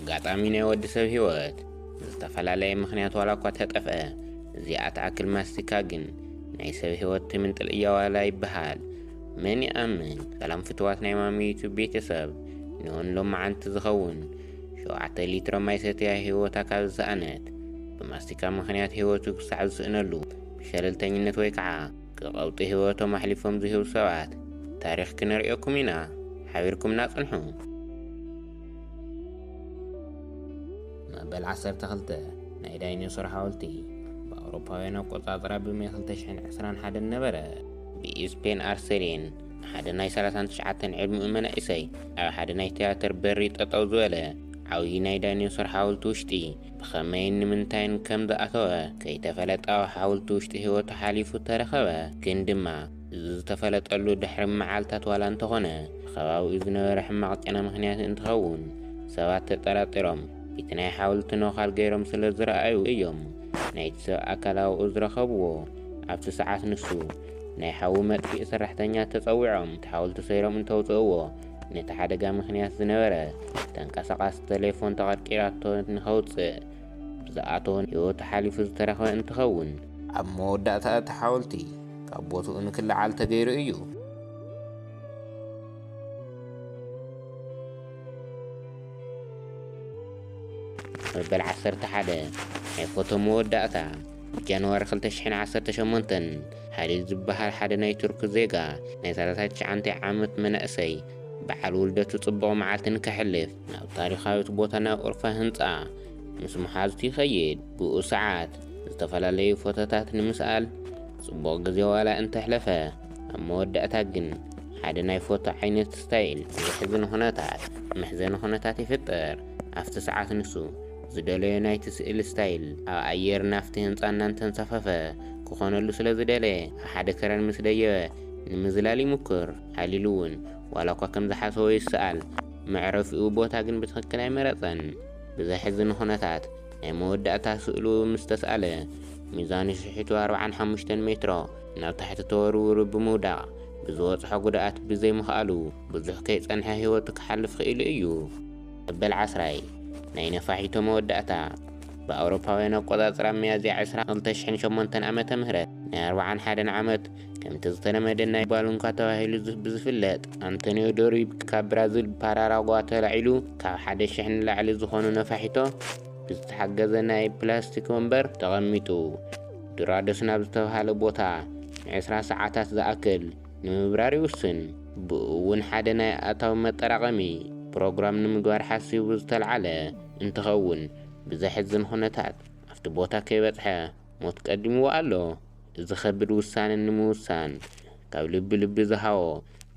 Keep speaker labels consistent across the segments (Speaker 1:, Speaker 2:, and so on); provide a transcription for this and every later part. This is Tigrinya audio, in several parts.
Speaker 1: ኣጋጣሚ ናይ ወዲ ሰብ ህይወት ዝተፈላለዩ ምኽንያት ዋላ እኳ ተጠፍአ እዚኣ ተኣክል ማስቲካ ግን ናይ ሰብ ህይወት ትምንጥል እያ ዋላ ይበሃል። መን ይኣምን? ሰላም ፍትዋት ናይ ማሚ ዩቱብ ቤተሰብ ንወንሎም መዓልቲ ዝኸውን 7 ሊትሮ ማይ ሰትያ ህይወታ ካብ ዝሰኣነት ብማስቲካ ምኽንያት ህይወቱ ክሳዕ ዝስእነሉ ብሸለልተኝነት ወይ ከዓ ክቐውጢ ህይወቶም ኣሕሊፎም ዝህቡ ሰባት ታሪኽ ክንሪኦኩም ኢና። ሓቢርኩም ናጽንሑ። መበል 12 ናይ ዳይኖሶር ሓወልቲ በአውሮፓውያን ኣቆጻጽራ ብሜይ 2021 ነበረ ብኢስፔን አርሴሌን ሓደ ናይ 39 ዕድሚኡ መንእሰይ ኣብ ሓደ ናይ ቲያትር በሪ ጠጠው ዝበለ ዓብዪ ናይ ዳይኖሶር ሓወልቲ ውሽጢ ብኸመይን ንምንታይን ከም ዝኣተወ ከይተፈለጠ ኣብ ሓወልቲ ውሽጢ ህይወቱ ሓሊፉ ተረኸበ። ግን ድማ እዚ ዝተፈለጠሉ ድሕሪ መዓልታት ዋላ እንተኾነ ብኸባቢኡ ዝነበረ ሕማቕ ጨና ምኽንያት እንትኸውን ሰባት ተጠራጢሮም እቲ ናይ ሓወልቲ ነዃል ገይሮም ስለ ዝረኣዩ እዮም ናይቲ ሰብ ኣካላዊ ዝረኸብዎ። ኣብቲ ሰዓት ንሱ ናይ ሓዊ መጥፊእ ሰራሕተኛታት ተጸዊዖም እቲ ሓወልቲ ሰይሮም እንተውፅእዎ ነቲ ሓደጋ ምኽንያት ዝነበረ ተንቀሳቓሲ ቴሌፎን ተቐርቂራቶ ንኸውፅእ ብዝኣተወን ህይወቱ ሓሊፉ ዝተረኸበ እንትኸውን ኣብ መወዳእታ እቲ ሓወልቲ ካብ ቦትኡ ንክለዓል ተገይሩ እዩ። መበል 11 ናይ ፎቶ መወዳእታ ጃንዋሪ 2018 ሃሊል ዝበሃል ሓደ ናይ ቱርክ ዜጋ ናይ 39 ዓመት መንእሰይ በዓል ውልደቱ ጽቡቕ መዓልቲ ንከሕልፍ ናብ ታሪኻዊት ቦታ ናብ ዑርፋ ህንፃ ምስ መሓዝቱ ይኸይድ። ብኡ ሰዓት ዝተፈላለዩ ፎቶታት ንምስኣል ጽቡቕ ግዜ ዋላ እንተሕለፈ ኣብ መወዳእታ ግን ሓደ ናይ ፎቶ ዓይነት ስታይል መሕዘኒ ኩነታት ይፍጠር። ኣብቲ ሰዓት ንሱ ዝደለየ ናይቲ ስእሊ ስታይል ኣብ ኣየር ናፍቲ ህንፃ እናንተንሳፈፈ ክኾነሉ ስለ ዝደለየ ሓደ ከረን ምስ ደየበ ንምዝላል ይሙክር። ሃሊሉ እውን ዋላ እኳ ከም ዝሓሰቦ ይሰኣል፣ መዕረፊኡ ቦታ ግን ብትክክል ኣይመረፀን። ብዘሕዝን ኩነታት ናይ መወዳእታ ስእሉ ምስ ተሰኣለ ሚዛኑ ሽሒቱ 45 ሜትሮ ናብ ታሕቲ ተወርውሩ ብምውዳቕ ብዝወፅሖ ጉድኣት ብዘይምኽኣሉ ብዙሕ ከይጸንሐ ህይወቱ ክሓልፍ ክኢሉ እዩ። መበል 10 ናይ ነፋሒቶ መወዳእታ በአውሮፓውያን ኣቆጻጽራ ሚያዝያ 20 2008 ዓመተ ምህረት ናይ 41 ዓመት ከምቲ ዝተለመደ ናይ ባሉንካ ተባሂሉ ብዝፍለጥ አንቶኒዮ ዶሪ ካብ ብራዚል ፓራጓ ተላዒሉ ካብ 1,000 ንላዕሊ ዝኾኑ ነፋሒቶ ብዝተሓገዘ ናይ ፕላስቲክ ወንበር ተቐሚጡ ዱራዶስ ናብ ዝተባሃለ ቦታ ን20 ሰዓታት ዝኣክል ንምብራር ይውስን። ብኡ እውን ሓደ ናይ ኣታዊ መጠራቐሚ ፕሮግራም ንምግባር ሓሲቡ ዝተለዓለ እንትኸውን ብዘሕዝን ኩነታት ኣብቲ ቦታ ከይበጽሐ ሞት ቀዲምዎ ኣሎ። እዚ ኸቢድ ውሳነ ንምውሳን ካብ ልቢ ዝሃቦ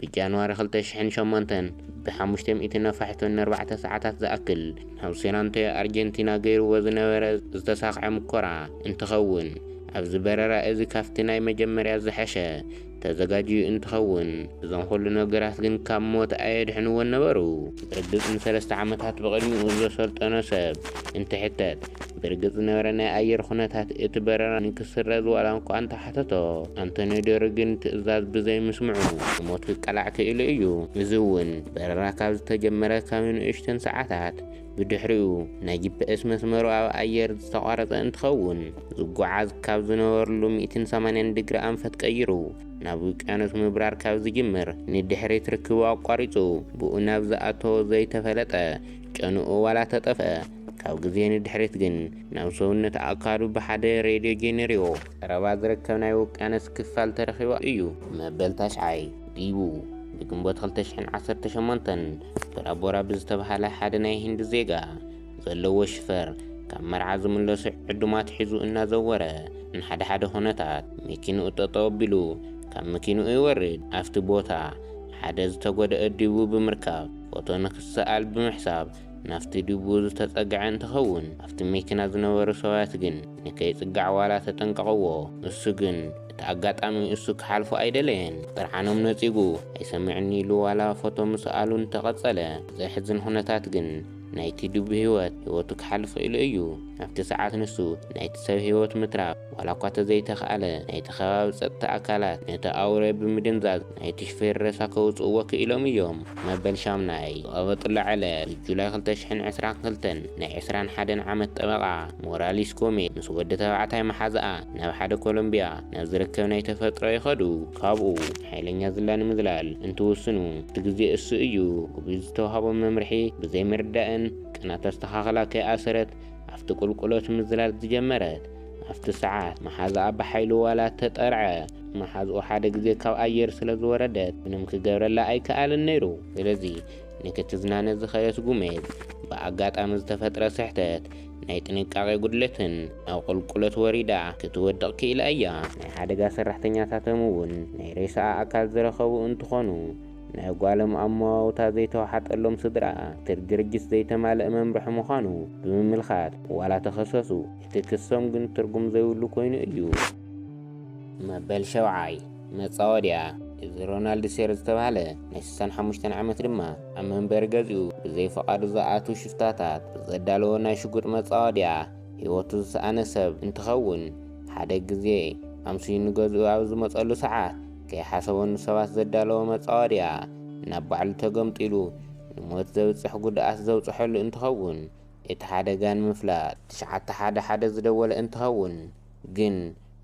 Speaker 1: ብጃንዋሪ 2008 ብ500 ነፋሒቶ ን4 ሰዓታት ዝኣክል ናብ ሴናንቶዮ ኣርጀንቲና ገይርዎ ዝነበረ ዝተሳኽዐ ሙከራ እንትኸውን ኣብዚ በረራ እዚ ካፍቲ ናይ መጀመርያ ዝሐሸ ተዘጋጅዩ እንትኸውን እዞም ኩሉ ነገራት ግን ካብ ሞት ኣየድሕንዎን ነበሩ። ብርግጽ ን3 ዓመታት ብቕድሚኡ ዘሰልጠነ ሰብ እንትሕተት ብርግጽ ዝነበረ ናይ ኣየር ኩነታት እቲ በረራ ንክስረዝ ዋላ እኳ እንተሓተቶ አንቶኒዮ ዶሪ ግን ትእዛዝ ብዘይምስምዑ ሞት ክቀላዕ ክኢሉ እዩ። እዚ እውን በረራ ካብ ዝተጀመረ ካብ ንእሽተን ሰዓታት ብድሕሪኡ ናይ ጂፒኤስ መስመሩ ኣብ ኣየር ዝተቋረፀ እንትኸውን ዝጓዓዝ ካብ ዝነበረሉ 180 ዲግሪ ኣንፈት ቀይሩ ናብ ውቅያኖስ ምብራር ካብ ዝጅምር ንድሕሪት ርክቡ ኣቋሪፁ ብኡ ናብ ዝኣተወ ዘይተፈለጠ ጨንኡ ዋላ ተጠፍአ። ካብ ግዜ ንድሕሪት ግን ናብ ሰውነት ኣካሉ ብሓደ ሬድዮ ጄኔሪዮ ቀረባ ዝርከብ ናይ ውቅያኖስ ክፋል ተረኺቡ እዩ። መበል 9 ዲቡ ብግንቦት 2018 ቦራቦራ ብዝተባሃለ ሓደ ናይ ህንዲ ዜጋ ዘለዎ ሽፈር ካብ መርዓ ዝምለሱ ዕዱማት ሒዙ እናዘወረ ንሓደ ኩነታት መኪንኡ ጠጠው ኣቢሉ ካብ መኪንኡ ይወርድ። ኣብቲ ቦታ ሓደ ዝተጎደአ ዲቡ ብምርካብ ፎቶ ንክሰኣል ብምሕሳብ ናፍቲ ዲቡ ዝተጸግዐ እንትኸውን ኣብቲ መኪና ዝነበሩ ሰባት ግን ንከይጽጋዕ ዋላ ተጠንቀቕዎ። እሱ ግን እቲ ኣጋጣሚ እሱ ክሓልፎ ኣይደለየን። ጥርሓኖም ነጺጉ ኣይሰምዕኒ ኢሉ ዋላ ፎቶ ምስኣሉ እንተቐጸለ ዘሕዝን ኩነታት ግን نايتي دوب هيوتو كحلف إلو إيو أفتي ساعات نسو نايتي سب هيوت متراب ولا قوات زي تخالة نايتي خواب ست أكالات نايتي أوري بمدنزاز نايتي شفير رساكوز أوك إلوم يوم مبل شامناي وأبطل على جولاي 2022 ناي 21 عام طبقة موراليس كومي مس ود تبعتاي محازقة ناب حدا كولومبيا ناب زركب ناي تفطرو يخدو كابو حيلኛ ዝላን ምዝላል እንትውስኑ ትግዜ እሱ እዩ ብዝተዋሃቦ መምርሒ ብዘይ ምርዳእን ቅናት ተስተኻኸላ ከይኣሰረት ኣፍቲ ቁልቁሎት ምዝላል ዝጀመረት ኣፍቲ ሰዓት መሓዝኣ ብሓይሉ ዋላ ተጠርዐ መሓዝኡ ሓደ ግዜ ካብ ኣየር ስለ ዝወረደት ምንም ክገብረላ ኣይከኣልን ነይሩ ስለዚ ንክትዝናነ ዝኸየት ጉሜዝ ብኣጋጣሚ ዝተፈጥረ ስሕተት ናይ ጥንቃቄ ጉድለትን ኣብ ቁልቁለት ወሪዳ ክትወድቕ ክኢላ እያ ናይ ሓደጋ ሰራሕተኛታቶም እውን ናይ ሬሳ ኣካል ዝረኸቡ እንትኾኑ ናይ ጓሎም ኣመዋውታ ዘይተዋሓጠሎም ስድራ ትርግርግስ ዘይተማልአ መምርሒ ምዃኑ ብምምልኻት ዋላ ተኸሰሱ እቲ ክሶም ግን ትርጉም ዘይብሉ ኮይኑ እዩ መበል 7 መጻወድያ እዚ ሮናልድ ሴር ዝተባሃለ ናይ 65 ዓመት ድማ ኣብ መንበሪ ገዚኡ ብዘይ ፈቃዱ ዝኣቱ ሽፍታታት ብዘዳለዎ ናይ ሽጉጥ መጻወድያ ህይወቱ ዝሰኣነ ሰብ እንትኸውን ሓደ ግዜ ኣምሲዩ ንገዚኡ ኣብ ዝመፀሉ ሰዓት ከይሓሰበኑ ሰባት ዘዳለዎ መጻወድያ ናብ ባዕሉ ተገምጢሉ ንሞት ዘብፅሕ ጉድኣት ዘብፅሐሉ እንትኸውን እቲ ሓደጋ ንምፍላጥ 911 ዝደወለ እንትኸውን ግን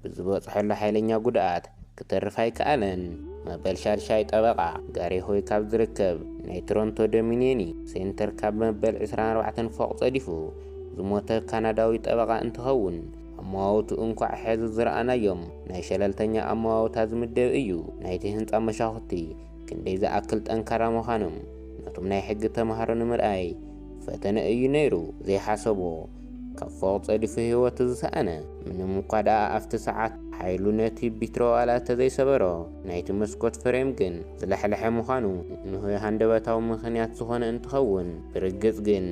Speaker 1: ብዝበፅሐሉ ሓይለኛ ጉድኣት ክተርፍ ኣይከኣለን መበል ሻድሻይ ጠበቃ ጋሪ ሆይ ካብ ዝርከብ ናይ ቶሮንቶ ዶሚኒየኒ ሴንተር ካብ መበል 24 ፎቅ ፀዲፉ ዝሞተ ካናዳዊ ጠበቃ እንትኸውን ኣመዋውቱ እንኳዕ ሕዚ ዝረኣናዮም ናይ ሸለልተኛ ኣመዋውታ ዝምደብ እዩ ናይቲ ህንፃ መሻኽቲ ክንደይ ዝኣክል ጠንካራ ምዃኖም ነቶም ናይ ሕጊ ተምሃሮ ንምርኣይ ፈተነ እዩ ነይሩ ዘይሓሰቦ ካብ ፎቅ ፀዲፉ ህይወቱ ዝሰኣነ ምንም እኳ ደኣ ኣብቲ ሰዓት ሓይሉ ነቲ ቢትሮ ዋላ ተዘይሰበሮ ናይቲ መስኮት ፍሬም ግን ዝለሕለሐ ምዃኑ ንሆይ ሃንደበታዊ ምኽንያት ዝኾነ እንትኸውን ብርግፅ ግን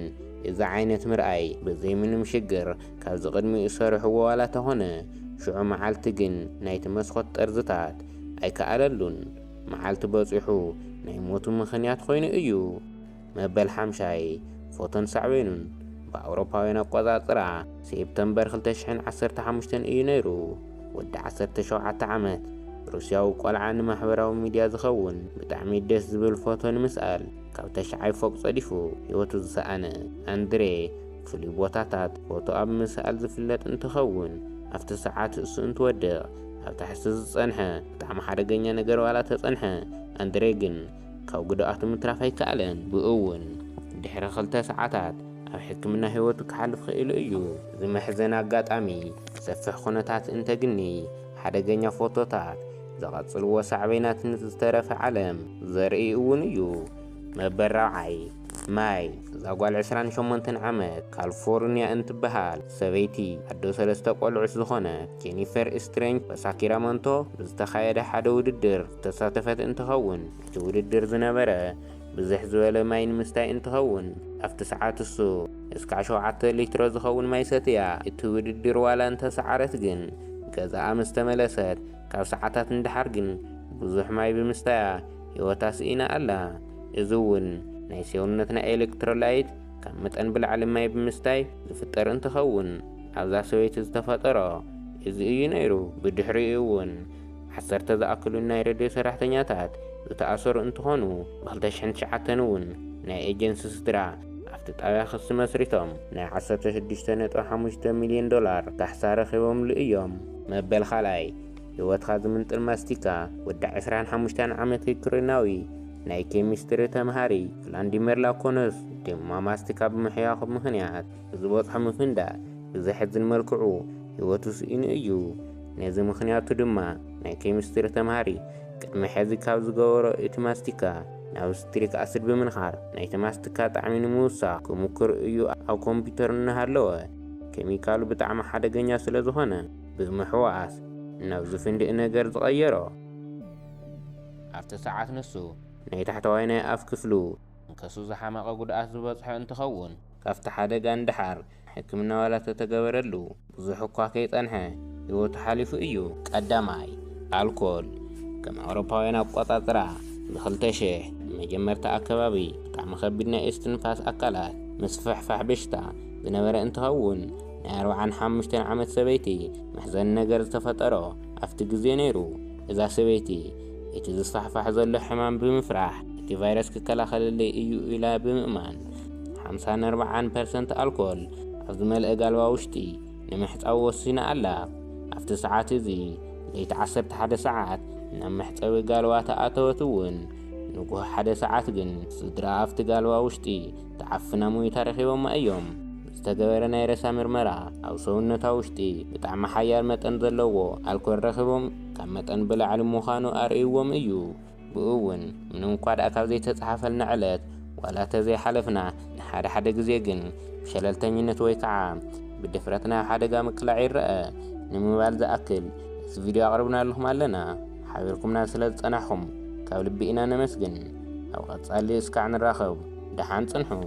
Speaker 1: እዚ ዓይነት ምርኣይ ብዘይ ምንም ሽግር ካብ ዝቕድሚኡ ዝሰርሕዎ ዋላ ተኾነ ሽዑ መዓልቲ ግን ናይቲ መስኮት ጠርዝታት ኣይከኣለሉን መዓልቲ በፂሑ ናይ ሞቱ ምኽንያት ኮይኑ እዩ መበል 5 ፎቶን ሳዕቤኑን በአውሮፓውያን አቆጣጠር ሴፕተምበር 2015 እዩ ነይሩ ወዲ 17 ዓመት ሩስያዊ ቆልዓ ንማሕበራዊ ሚድያ ዝኸውን ብጣዕሚ ደስ ዝብል ፎቶ ንምስኣል ካብ ተሻዓይ ፎቅ ፀዲፉ ህይወቱ ዝሰኣነ ኣንድሬ ፍሉይ ቦታታት ፎቶ ኣብ ምስኣል ዝፍለጥ እንትኸውን ኣብቲ ሰዓት እሱ እንትወድቕ ኣብ ታሕቲ ዝፀንሐ ብጣዕሚ ሓደገኛ ነገር ዋላ ተፀንሐ ኣንድሬ ግን ካብ ጉድኣቱ ምትራፍ ኣይከኣለን ብእውን ድሕሪ 2 ሰዓታት ኣብ ሕክምና ህይወቱ ክሓልፍ ክኢሉ እዩ ዝመሕዘን ኣጋጣሚ ሰፊሕ ኩነታት እንተግኒ ሓደገኛ ፎቶታት ዘቐፅልዎ ሳዕቤናት ንዝተረፈ ዓለም ዘርኢ እውን እዩ መበል 4 ማይ ዛጓል 28 ዓመት ካሊፎርኒያ እንትበሃል ሰበይቲ ኣዶ 3 ቆልዑት ዝኾነ ጄኒፈር ስትሬንጅ በሳክራመንቶ ብዝተኻየደ ሓደ ውድድር ተሳተፈት እንትኸውን እቲ ውድድር ዝነበረ ብዝሕ ዝበለ ማይ ንምስታይ እንትኸውን ኣብቲ ሰዓት እሱ እስካዕ 7 ሊትሮ ዝኸውን ማይ ሰትያ እቲ ውድድር ዋላ እንተሰዓረት ግን ገዛኣ ምስ ተመለሰት ካብ ሰዓታት እንድሓር ግን ብዙሕ ማይ ብምስታያ ህይወታ ስኢና ኣላ እዚ እውን ናይ ሰውነትና ኤሌክትሮላይት ካብ መጠን ብላዕሊ ማይ ብምስታይ ዝፍጠር እንትኸውን ኣብዛ ሰበይቲ ዝተፈጠሮ እዚ እዩ ነይሩ ብድሕሪኡ እውን 10 ዝኣክሉ ናይ ሬድዮ ሰራሕተኛታት ዝተኣሰሩ እንትኾኑ ብ2009 እውን ናይ ኤጀንሲ ስድራ ኣብቲ ጣብያ ክሲ መስሪቶም ናይ 16.5 ሚልዮን ዶላር ካሕሳ ረኺቦምሉ እዮም መበል 2 ህይወትካ ዝምንጥል ማስቲካ ወዲ 25 ዓመት ዩክሬናዊ ናይ ኬሚስትሪ ተምሃሪ ቭላዲሚር ላኮኖስ ድማ ማስቲካ ብምሕያኹ ምኽንያት ዝበፅሖ ምፍንዳእ ብዘሕዝን መልክዑ ህይወቱ ስኢኑ እዩ ነዚ ምኽንያቱ ድማ ናይ ኬሚስትሪ ተምሃሪ ቅድሚ ሕዚ ካብ ዝገበሮ እቲ ማስቲካ ናብ ስትሪክ ኣሲድ ብምንኻር ናይቲ ማስቲካ ጣዕሚ ንምውሳኽ ክሙክር እዩ ኣብ ኮምፒተር እናሃለወ ኬሚካሉ ብጣዕሚ ሓደገኛ ስለ ዝኾነ ብምሕዋስ ናብ ዝፍንድእ ነገር ዝቐየሮ ኣብቲ ሰዓት ንሱ ናይ ታሕተዋይ ናይ ኣፍ ክፍሉ ከሱ ዝሓመቐ ጉድኣት ዝበፅሖ እንትኸውን ካብቲ ሓደጋ እንድሓር ሕክምና ዋላ ተተገበረሉ ብዙሕ እኳ ከይፀንሐ ህይወቱ ሓሊፉ እዩ ቀዳማይ ኣልኮል ከም ኣውሮፓውያን ኣቆጣፅራ ብ2000 መጀመርታ ኣከባቢ ብጣዕሚ ከቢድ ናይ እስትንፋስ ኣካላት مسفحفح بشتا بنبر انتهون نارو عن 5 عمت سبيتي محزن نجر تفطره أفت جزء نيرو إذا سبيتي يتزصفحفح زل حمام بمفرح تي فيروس ككلا اللي إيو إلى بمؤمن 54% الكول أزمل إقالوا وشتي نمحت أوصينا ألا أفت ساعات ذي ليت 11 ساعات نمحت أوي قالوا تأتوتون نقوه 1 ساعات جن صدرا أفت قالوا وشتي تعفنا موي تاريخي وما أيوم استقبرنا يرسا مرمرا أو سونة وشتي بتعم حيار متن ذلوو الكل رخبهم كم متن بلع المخانو أرئيوهم إيو بقوون منهم قاد أكاو زي تتحفل نعلت ولا تزي حلفنا نحاد حدق زيقن بشلال تنينة ويكعام بدفرتنا حدقا مكلعي الرأى نموبال ذا أكل فيديو أقربنا لهم ألنا حاولكم ناسلت أنحهم كاولب بإنا نمسجن أو قد صالي اسكعن الراخب دحان صنحو